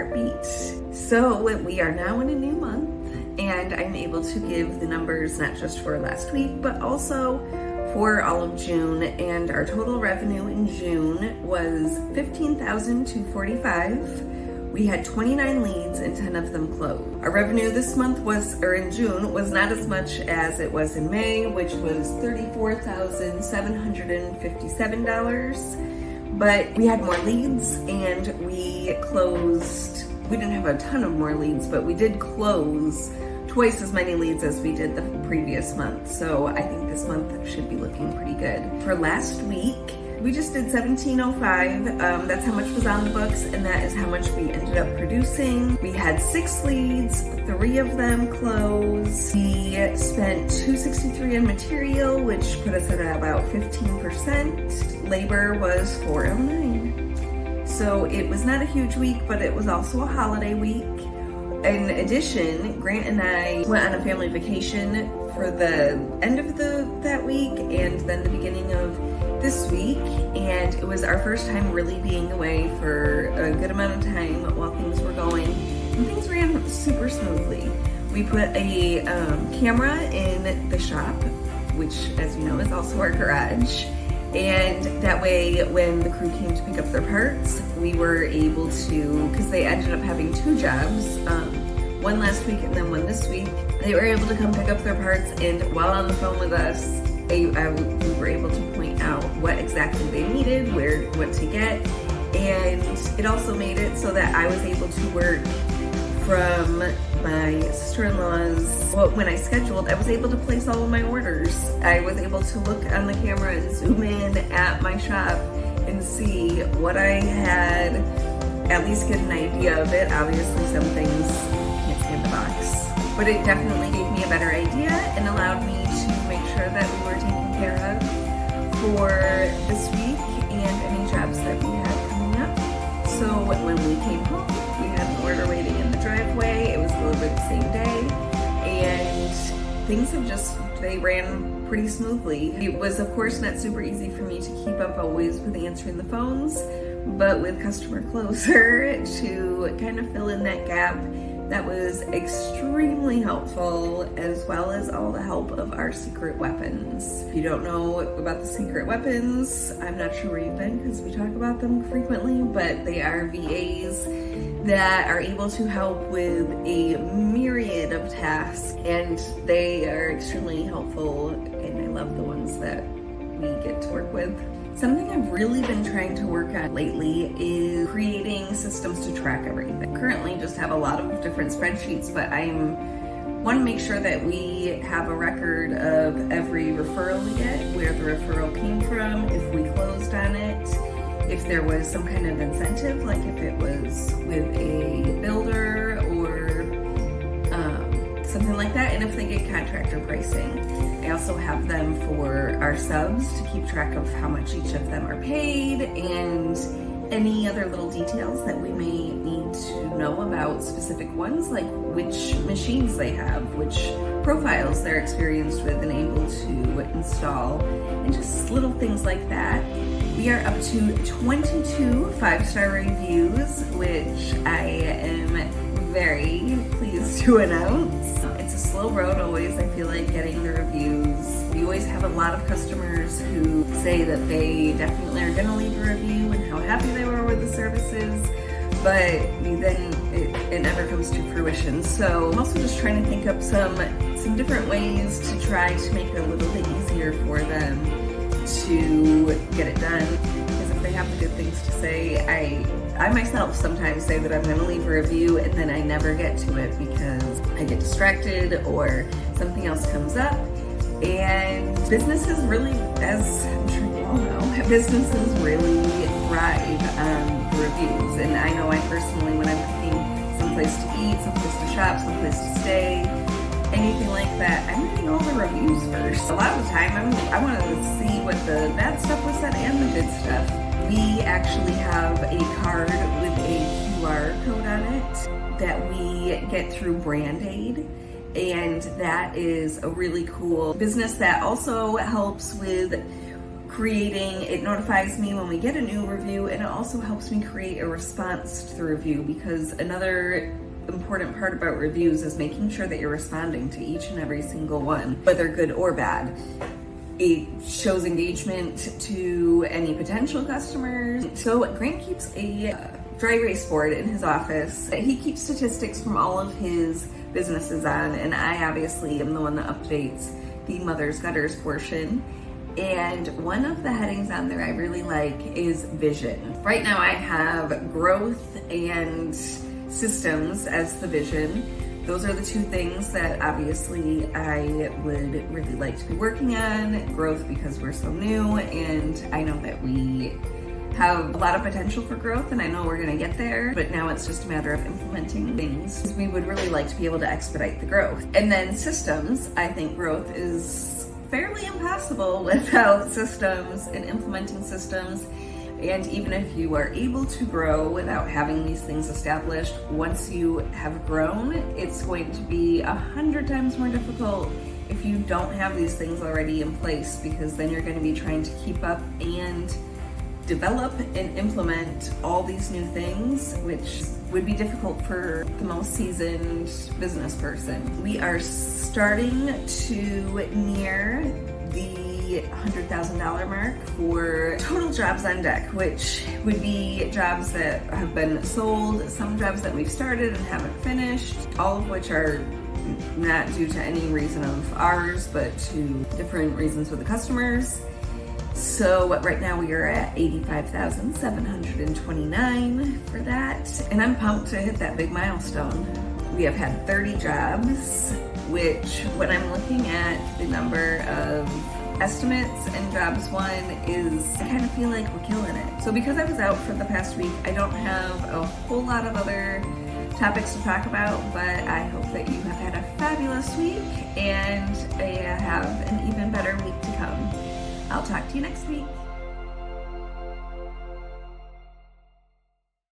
heartbeat. So we are now in a new month, and I'm able to give the numbers not just for last week, but also for all of June. And our total revenue in June was $15,245. We had 29 leads and 10 of them closed. Our revenue this month in June was not as much as it was in May, which was $34,757. But we had more leads and we closed. We didn't have a ton of more leads, but we did close twice as many leads as we did the previous month. So I think this month should be looking pretty good. For last week, we just did 1705. That's how much was on the books, and that is how much we ended up producing. We had 6 leads, 3 of them closed. We spent $263 on material, which put us at about 15%. Labor was $409. So it was not a huge week, but it was also a holiday week. In addition, Grant and I went on a family vacation for the end of that week and then the beginning of this week, and it was our first time really being away for a good amount of time while things were going, and things ran super smoothly. We put a camera in the shop, which, as you know, is also our garage, and that way when the crew came to pick up their parts, we were able to, because they ended up having 2 jobs, one last week and then one this week, they were able to come pick up their parts, and while on the phone with us, we were able to point out what exactly they needed, what to get, and it also made it so that I was able to work from my sister-in-law's. Well, when I scheduled, I was able to place all of my orders. I was able to look on the camera and zoom in at my shop and see what I had, at least get an idea of it. Obviously, some things can't see in the box, but it definitely gave me a better idea and allowed me to make sure that we were taken care of for this week and any jobs that we had coming up. So when we came home, we had an order waiting in the driveway. It was delivered the same day, and things they ran pretty smoothly. It was, of course, not super easy for me to keep up always with answering the phones, but with Customer Closer to kind of fill in that gap, that was extremely helpful, as well as all the help of our secret weapons. If you don't know about the secret weapons, I'm not sure where you've been because we talk about them frequently, but they are VAs that are able to help with a myriad of tasks, and they are extremely helpful, and I love the ones that we get to work with. Something I've really been trying to work on lately is creating systems to track everything. Currently just have a lot of different spreadsheets, but I want to make sure that we have a record of every referral we get, where the referral came from, if we closed on it, if there was some kind of incentive, like if it was with a builder or something like that, and if they get contractor pricing. I also have them for our subs to keep track of how much each of them are paid and any other little details that we may need to know about specific ones, like which machines they have, which profiles they're experienced with and able to install, and just little things like that. We are up to 22 5-star reviews, which I am very pleased to announce. It's a slow road always, I feel like, getting the reviews. We always have a lot of customers who say that they definitely are gonna leave a review and how happy they were with the services, but then it never comes to fruition. So I'm also just trying to think up some different ways to try to make it a little bit easier for them to get it done, because if they have the good things to say, I myself sometimes say that I'm going to leave a review and then I never get to it because I get distracted or something else comes up. And businesses really, as I'm sure you all know, businesses really thrive on the reviews. And I know I personally, when I'm picking someplace to eat, someplace to shop, someplace to stay, anything like that, I'm reading all the reviews first. A lot of the time, I want to see what the bad stuff was said and the good stuff. We actually have a card with a QR code on it that we get through Brand Aid, and that is a really cool business that also helps with it notifies me when we get a new review, and it also helps me create a response to the review, because another important part about reviews is making sure that you're responding to each and every single one, whether good or bad. It shows engagement to any potential customers. So Grant keeps a dry erase board in his office. He keeps statistics from all of his businesses on, and I obviously am the one that updates the mother's gutters portion. And one of the headings on there I really like is vision. Right now I have growth and systems as the vision. Those are the two things that obviously I would really like to be working on. Growth because we're so new, and I know that we have a lot of potential for growth, and I know we're gonna get there, but now it's just a matter of implementing things. We would really like to be able to expedite the growth. And then systems, I think growth is fairly impossible without systems and implementing systems. And even if you are able to grow without having these things established, once you have grown, it's going to be 100 times more difficult if you don't have these things already in place, because then you're going to be trying to keep up and develop and implement all these new things, which would be difficult for the most seasoned business person. We are starting to near the $100,000 mark for total jobs on deck, which would be jobs that have been sold, some jobs that we've started and haven't finished, all of which are not due to any reason of ours, but to different reasons with the customers. So right now we are at $85,729 for that, and I'm pumped to hit that big milestone. We have had 30 jobs, which when I'm looking at the number of estimates and jobs won is, I kind of feel like we're killing it. So because I was out for the past week, I don't have a whole lot of other topics to talk about, but I hope that you have had a fabulous week and have an even better week to come. I'll talk to you next week.